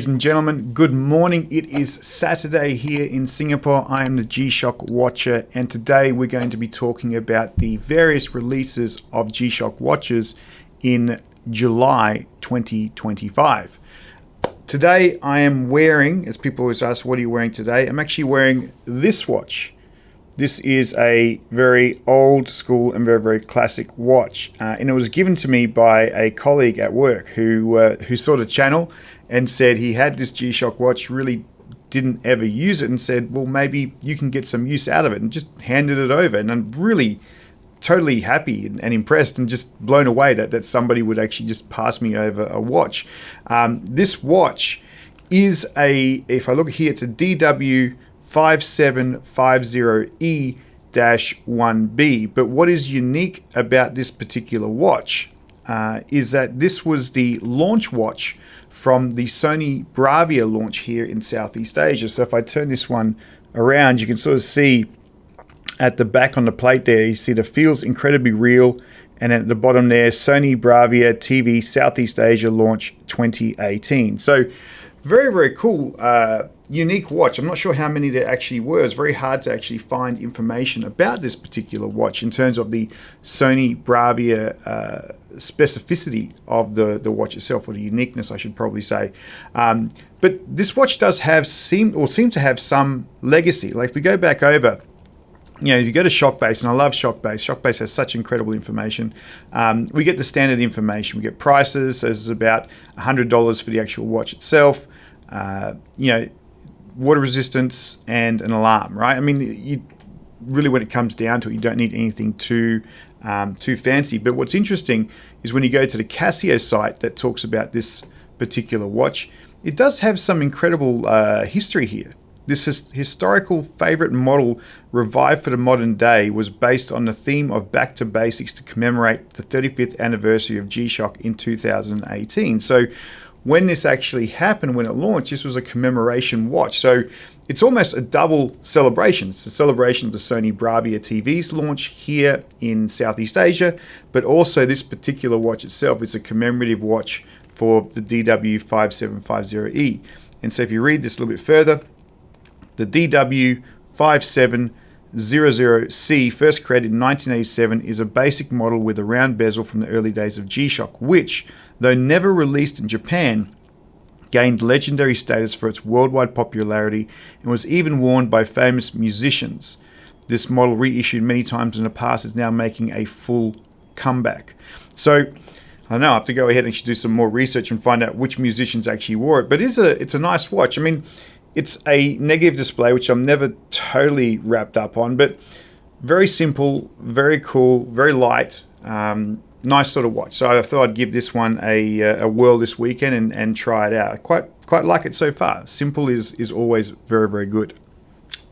Ladies and gentlemen, good morning. It is Saturday here in Singapore. I am the G Shock Watcher, and today we're going to be talking about the various releases of G Shock watches in July 2025. Today I am wearing, as people always ask, what are you wearing today? I'm actually wearing this watch. This is a very old school and very, very classic watch. And it was given to me by a colleague at work who saw the channel and said he had this G Shock watch, really didn't ever use it, and said, well, maybe you can get some use out of it, and just handed it over. And I'm really totally happy and impressed and just blown away that somebody would actually just pass me over a watch. This watch is if I look here, it's a DW 5750E-1B. But what is unique about this particular watch is that this was the launch watch from the Sony Bravia launch here in Southeast Asia. So if I turn this one around, you can sort of see at the back on the plate there, you see the feels incredibly real. And at the bottom there, Sony Bravia TV Southeast Asia launch 2018. So very, very cool, unique watch. I'm not sure how many there actually were. It's very hard to actually find information about this particular watch in terms of the Sony Bravia specificity of the watch itself, or the uniqueness, I should probably say. But this watch does seem to have some legacy. Like if we go back over, if you go to Shockbase, and I love Shockbase. Shockbase has such incredible information. We get the standard information. We get prices. So this is about $100 for the actual watch itself. Water resistance and an alarm, right? I mean, you really, when it comes down to it, you don't need anything too fancy. But what's interesting is when you go to the Casio site that talks about this particular watch, it does have some incredible history here. This historical favorite model, revived for the modern day, was based on the theme of back to basics to commemorate the 35th anniversary of G Shock in 2018. So when this actually happened, when it launched, this was a commemoration watch. So it's almost a double celebration. It's a celebration of the Sony Bravia TV's launch here in Southeast Asia, but also this particular watch itself is a commemorative watch for the DW5750E. And so if you read this a little bit further, the DW5700C, first created in 1987, is a basic model with a round bezel from the early days of G Shock, which, though never released in Japan, gained legendary status for its worldwide popularity and was even worn by famous musicians. This model, reissued many times in the past, is now making a full comeback. So I know I have to go ahead and do some more research and find out which musicians actually wore it. But it's a nice watch. I mean, it's a negative display, which I'm never totally wrapped up on, but very simple, very cool, very light, nice sort of watch. So I thought I'd give this one a whirl this weekend and try it out. I quite like it so far. Simple is always very, very good.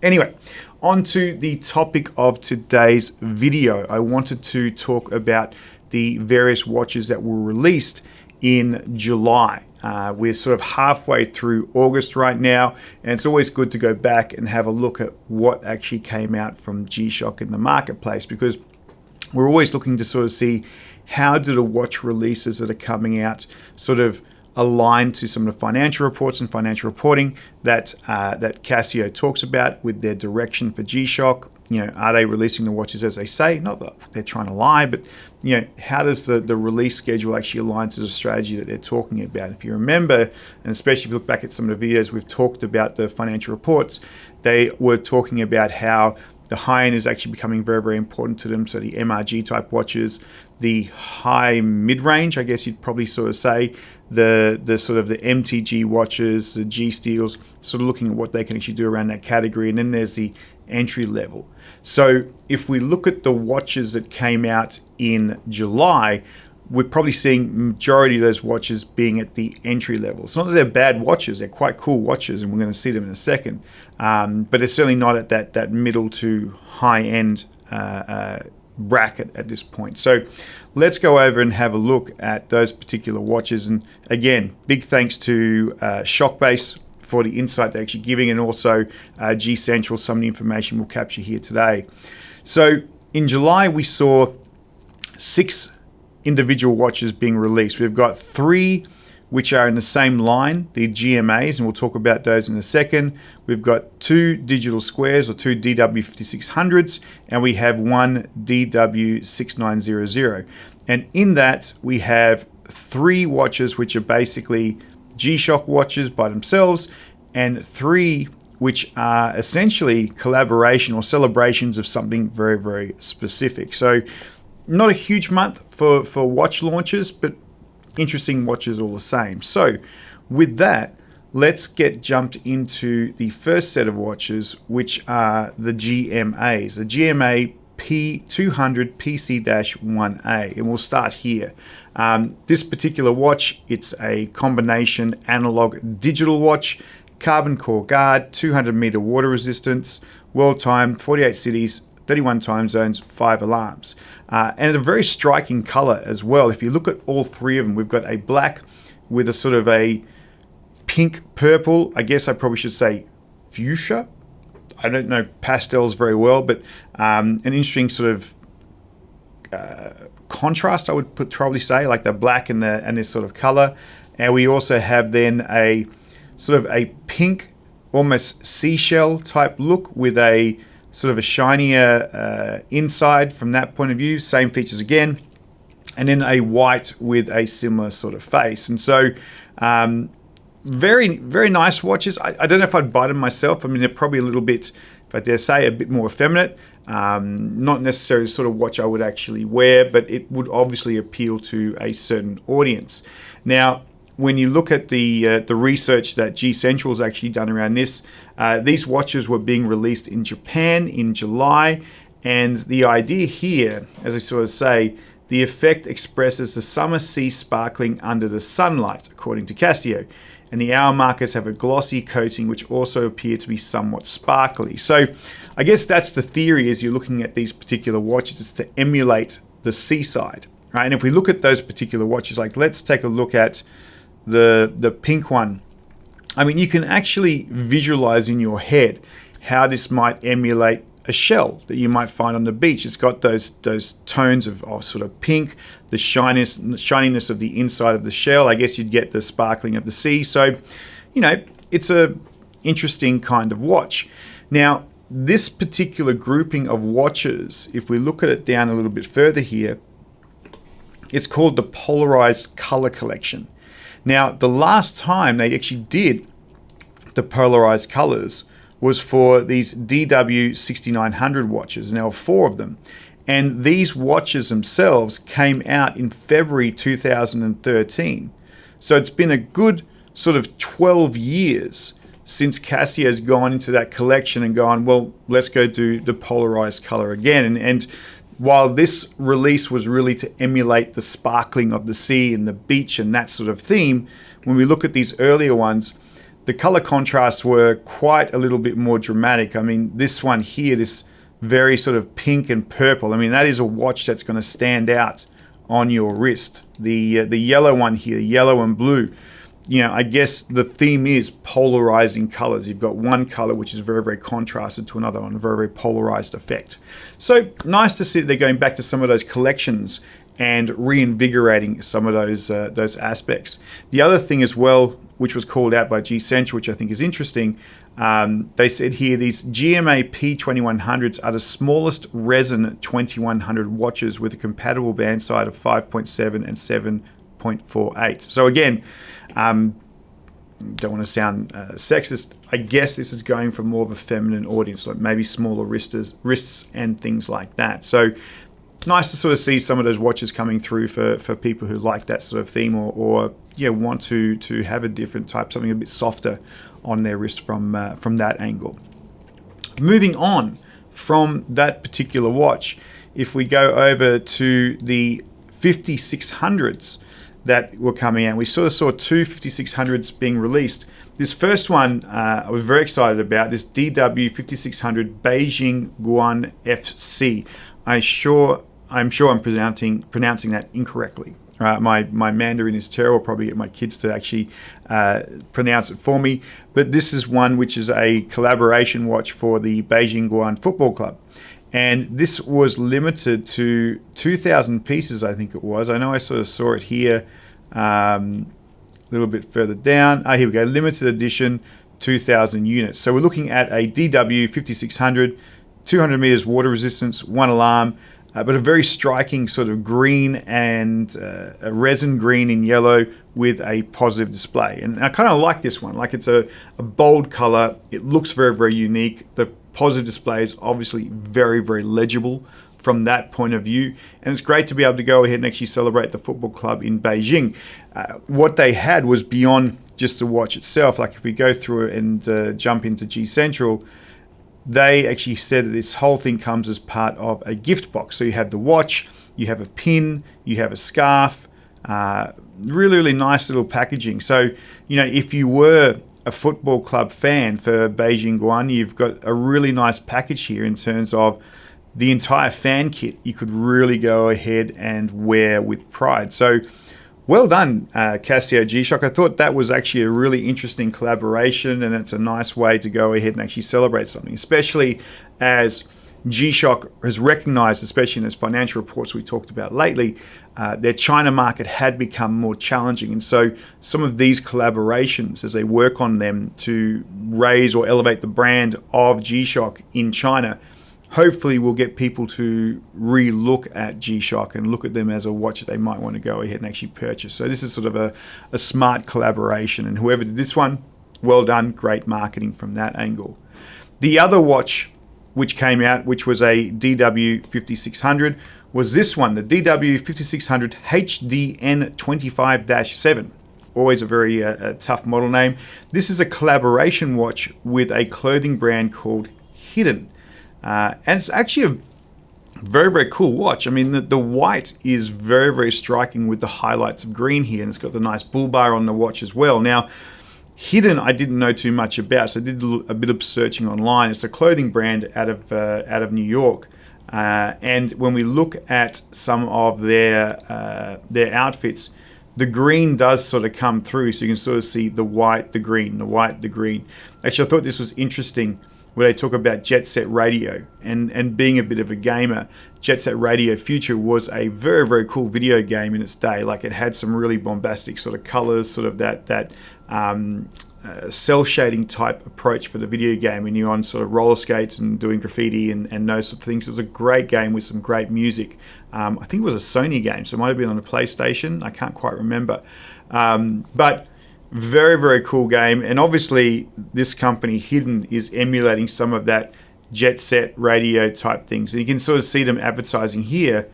Anyway, on to the topic of today's video. I wanted to talk about the various watches that were released in July. We're sort of halfway through August right now, and it's always good to go back and have a look at what actually came out from G Shock in the marketplace, because we're always looking to sort of see how do the watch releases that are coming out sort of align to some of the financial reports and financial reporting that Casio talks about with their direction for G Shock. Are they releasing the watches as they say? Not that they're trying to lie, but how does the release schedule actually align to the strategy that they're talking about? If you remember, and especially if you look back at some of the videos we've talked about the financial reports, they were talking about how the high-end is actually becoming very, very important to them. So the MRG type watches, the high mid-range, I guess you'd probably sort of say, the sort of the MTG watches, the G Steels, sort of looking at what they can actually do around that category. And then there's the entry level. So if we look at the watches that came out in July, we're probably seeing majority of those watches being at the entry level. It's not that they're bad watches, they're quite cool watches, and we're going to see them in a second. But they're certainly not at that middle to high end bracket at this point. So let's go over and have a look at those particular watches. And again, big thanks to Shockbase for the insight they're actually giving, and also G Central, some of the information we'll capture here today. So in July, we saw 6 individual watches being released. We've got 3 which are in the same line, the GMAs, and we'll talk about those in a second. We've got 2 digital squares, or 2 DW5600s, and we have 1 DW6900. And in that, we have 3 watches which are basically G Shock watches by themselves, and 3 which are essentially collaboration or celebrations of something very, very specific. So not a huge month for watch launches, but interesting watches all the same. So with that, let's get jumped into the first set of watches, which are the GMAs, the GMA P200 PC-1A, and we'll start here. This particular watch, it's a combination analog digital watch, carbon core guard, 200 meter water resistance, world time, 48 cities, 31 time zones, 5 alarms. And a very striking color as well. If you look at all 3 of them, we've got a black with a sort of a pink purple, I guess I probably should say fuchsia. I don't know pastels very well, but an interesting sort of contrast, I would probably say, like the black and this sort of color. And we also have then a sort of a pink, almost seashell type look with a sort of a shinier inside from that point of view. Same features again. And then a white with a similar sort of face. And so very, very nice watches. I don't know if I'd buy them myself. I mean, they're probably a little bit, if I dare say, a bit more effeminate. Not necessarily the sort of watch I would actually wear, but it would obviously appeal to a certain audience. Now, when you look at the research that G Central's actually done around this, these watches were being released in Japan in July, and the idea here, as I sort of say, the effect expresses the summer sea sparkling under the sunlight, according to Casio, and the hour markers have a glossy coating which also appear to be somewhat sparkly. So I guess that's the theory as you're looking at these particular watches, is to emulate the seaside, right? And if we look at those particular watches, like let's take a look at the pink one. I mean, you can actually visualize in your head how this might emulate a shell that you might find on the beach. It's got those tones of sort of pink, the shininess of the inside of the shell. I guess you'd get the sparkling of the sea. So, you know, it's a interesting kind of watch. Now, this particular grouping of watches, if we look at it down a little bit further here, it's called the Polarized Color Collection. Now, the last time they actually did the polarized colors was for these DW6900 watches, and there were 4 of them. And these watches themselves came out in February 2013. So it's been a good sort of 12 years since Casio's gone into that collection and gone, well, let's go do the polarized color again. And while this release was really to emulate the sparkling of the sea and the beach and that sort of theme, when we look at these earlier ones, the color contrasts were quite a little bit more dramatic. I mean, this one here, this very sort of pink and purple, I mean, that is a watch that's going to stand out on your wrist. The yellow one here, yellow and blue, you know, I guess the theme is polarizing colors. You've got one color which is very, very contrasted to another one, a very, very polarized effect. So nice to see that they're going back to some of those collections and reinvigorating some of those aspects. The other thing as well, which was called out by G Central, which I think is interesting, they said here these GMA P2100s are the smallest resin 2100 watches with a compatible band side of 5.7 and 7.48. So again, don't want to sound sexist. I guess this is going for more of a feminine audience, like maybe smaller wrists and things like that. So nice to sort of see some of those watches coming through for people who like that sort of theme or want to have a different type, something a bit softer on their wrist from that angle. Moving on from that particular watch, if we go over to the 5600s that were coming out, we sort of saw 2 5600s being released. This first one I was very excited about, this DW5600 Beijing Guan FC. I'm sure I'm pronouncing that incorrectly. My Mandarin is terrible. I'll probably get my kids to actually pronounce it for me. But this is one which is a collaboration watch for the Beijing Guan Football Club. And this was limited to 2,000 pieces, I think it was. I know I sort of saw it here A little bit further down. Here we go. Limited edition, 2,000 units. So we're looking at a DW 5600, 200 meters water resistance, one alarm, but a very striking sort of green and a resin green and yellow with a positive display. And I kind of like this one. Like, it's a bold color. It looks very, very unique. The positive display is obviously very, very legible from that point of view. And it's great to be able to go ahead and actually celebrate the football club in Beijing. What they had was beyond just the watch itself. Like, if we go through and jump into G Central, they actually said that this whole thing comes as part of a gift box. So you have the watch, you have a pin, you have a scarf, really, really nice little packaging. So, if you were a football club fan for Beijing Guan, you've got a really nice package here in terms of the entire fan kit you could really go ahead and wear with pride. So well done, Casio G Shock. I thought that was actually a really interesting collaboration, and it's a nice way to go ahead and actually celebrate something, especially as G Shock has recognized, especially in those financial reports we talked about lately, their China market had become more challenging. And so some of these collaborations, as they work on them to raise or elevate the brand of G Shock in China, hopefully we'll get people to re-look at G Shock and look at them as a watch that they might want to go ahead and actually purchase. So this is sort of a smart collaboration, and whoever did this one, well done, great marketing from that angle. The other watch which came out, which was a DW 5600, was this one, the DW 5600 HDN25-7. Always a very tough model name. This is a collaboration watch with a clothing brand called Hidden. And it's actually a very, very cool watch. I mean, the white is very, very striking with the highlights of green here, and it's got the nice bull bar on the watch as well. Now, Hidden I didn't know too much about, so I did a bit of searching online. It's a clothing brand out of New York, and when we look at some of their outfits, the green does sort of come through, so you can sort of see the white, the green, the white, the green. Actually, I thought this was interesting, where they talk about Jet Set Radio, and being a bit of a gamer, Jet Set Radio Future was a very, very cool video game in its day. Like, it had some really bombastic sort of colors, sort of that cell shading type approach for the video game, and you're on sort of roller skates and doing graffiti and those sort of things. It was a great game with some great music. I think it was a Sony game, so it might have been on a PlayStation. I can't quite remember. But very, very cool game. And obviously this company Hidden is emulating some of that Jet Set Radio type things. And you can sort of see them advertising here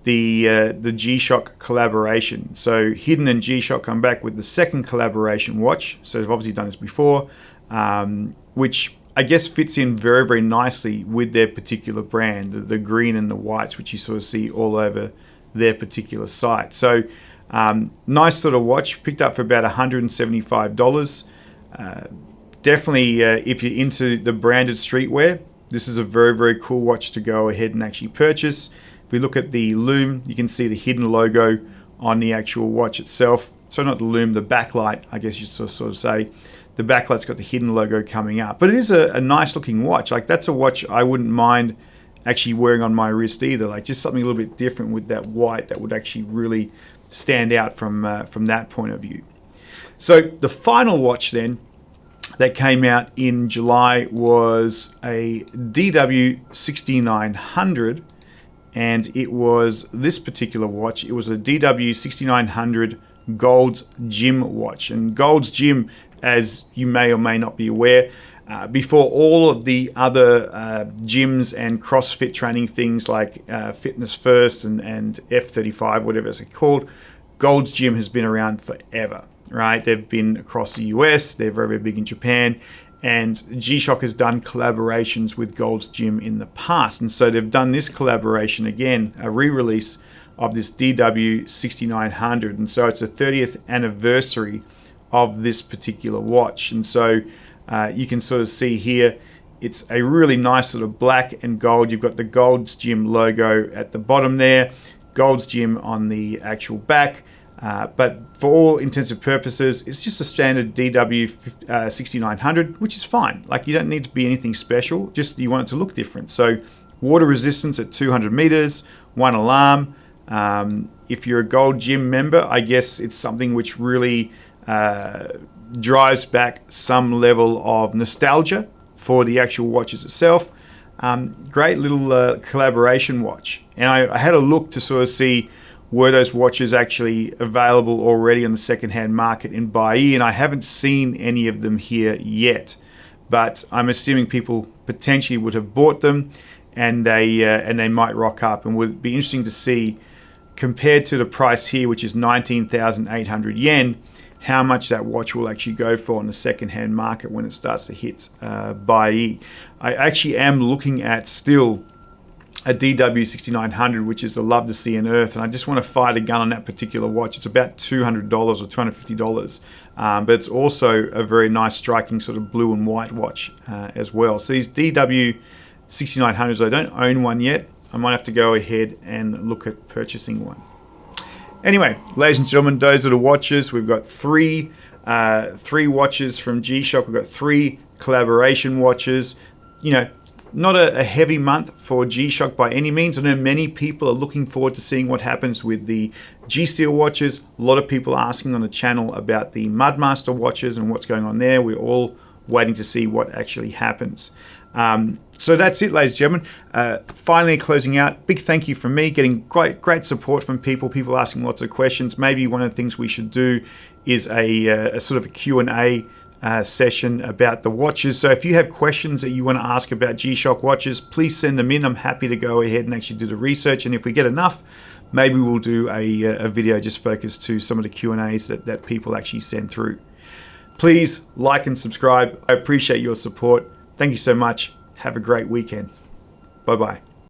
the G Shock collaboration. So Hidden and G Shock come back with the second collaboration watch. So they've obviously done this before, which I guess fits in very, very nicely with their particular brand, the green and the whites, which you sort of see all over their particular site. So nice sort of watch, picked up for about $175. Definitely, if you're into the branded streetwear, this is a very, very cool watch to go ahead and actually purchase. If we look at the lume, you can see the Hidden logo on the actual watch itself. So not the lume, the backlight, I guess you sort of say. The backlight's got the Hidden logo coming up. But it is a nice looking watch. Like, that's a watch I wouldn't mind actually wearing on my wrist either. Like, just something a little bit different with that white that would actually really stand out from that point of view. So the final watch then that came out in July was a DW 6900, and it was this particular watch. It was a DW 6900 Gold's Gym watch. And Gold's Gym, as you may or may not be aware, before all of the other gyms and CrossFit training things like Fitness First and F35, whatever it's called, Gold's Gym has been around forever, right? They've been across the US, they're very, very big in Japan, and G Shock has done collaborations with Gold's Gym in the past. And so they've done this collaboration again, a re-release of this DW 6900. And so it's a 30th anniversary of this particular watch. And so you can sort of see here, it's a really nice sort of black and gold. You've got the Gold's Gym logo at the bottom there, Gold's Gym on the actual back. But for all intents and purposes, it's just a standard DW 6900, which is fine. Like, you don't need to be anything special, just you want it to look different. So water resistance at 200 meters, one alarm. If you're a Gold Gym member, I guess it's something which really drives back some level of nostalgia for the actual watches itself. Great little collaboration watch. And I had a look to sort of see were those watches actually available already on the secondhand market in Beijing, and I haven't seen any of them here yet. But I'm assuming people potentially would have bought them, and they might rock up, and would be interesting to see, compared to the price here, which is 19,800 yen, how much that watch will actually go for in the second-hand market when it starts to hit Beijing. I actually am looking at still a DW6900, which is the Love to See on Earth, and I just want to fight a gun on that particular watch. It's about $200 or $250, but it's also a very nice, striking sort of blue and white watch as well. So these DW6900s, I don't own one yet. I might have to go ahead and look at purchasing one. Anyway, ladies and gentlemen, those are the watches. We've got three watches from G Shock. We've got 3 collaboration watches. You know, not a heavy month for G Shock by any means. I know many people are looking forward to seeing what happens with the G Steel watches. A lot of people are asking on the channel about the Mudmaster watches and what's going on there. We're all waiting to see what actually happens. So that's it, ladies and gentlemen. Finally closing out, big thank you from me, getting great support from people asking lots of questions. Maybe one of the things we should do is a sort of a Q&A session about the watches. So if you have questions that you want to ask about G Shock watches, please send them in. I'm happy to go ahead and actually do the research, and if we get enough, maybe we'll do a video just focused to some of the Q&As that people actually send through. Please like and subscribe. I appreciate your support. Thank you so much. Have a great weekend. Bye-bye.